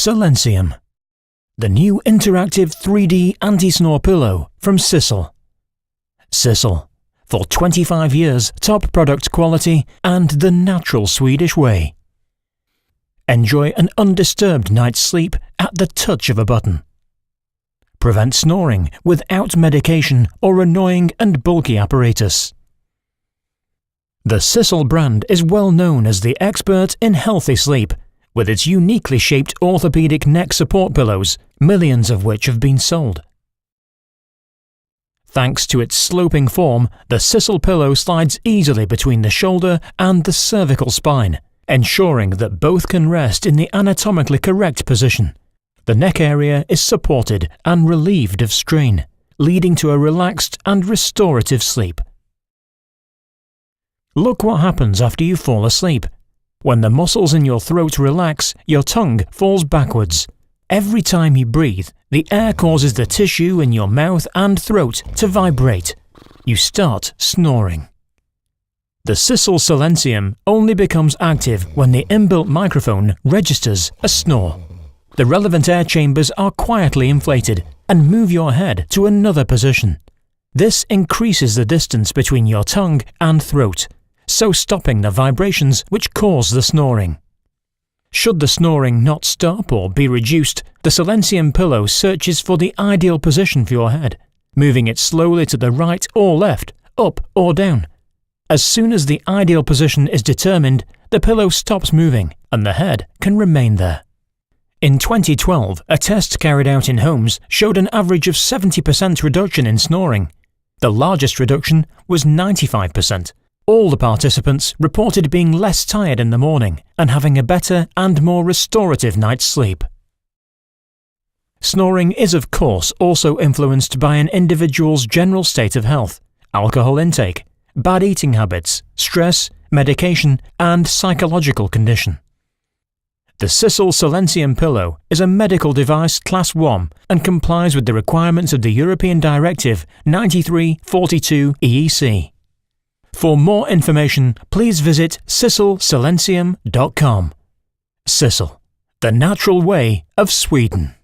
Silencium, the new interactive 3D anti-snore pillow from Sissel. Sissel, for 25 years top product quality and the natural Swedish way. Enjoy an undisturbed night's sleep at the touch of a button. Prevent snoring without medication or annoying and bulky apparatus. The Sissel brand is well known as the expert in healthy sleep, with its uniquely shaped orthopedic neck support pillows, millions of which have been sold. Thanks to its sloping form, the Sissel pillow slides easily between the shoulder and the cervical spine, ensuring that both can rest in the anatomically correct position. The neck area is supported and relieved of strain, leading to a relaxed and restorative sleep. Look what happens after you fall asleep. When the muscles in your throat relax, your tongue falls backwards. Every time you breathe, the air causes the tissue in your mouth and throat to vibrate. You start snoring. The Sissel Silencium only becomes active when the inbuilt microphone registers a snore. The relevant air chambers are quietly inflated and move your head to another position. This increases the distance between your tongue and throat, so stopping the vibrations which cause the snoring. Should the snoring not stop or be reduced, the Silencium pillow searches for the ideal position for your head, moving it slowly to the right or left, up or down. As soon as the ideal position is determined, the pillow stops moving and the head can remain there. In 2012, a test carried out in homes showed an average of 70% reduction in snoring. The largest reduction was 95%. All the participants reported being less tired in the morning and having a better and more restorative night's sleep. Snoring is of course also influenced by an individual's general state of health, alcohol intake, bad eating habits, stress, medication, and psychological condition. The Sissel Silencium pillow is a medical device Class 1 and complies with the requirements of the European Directive 93/42/EEC. For more information, please visit sisselsilencium.com. Sissel, the natural way of Sweden.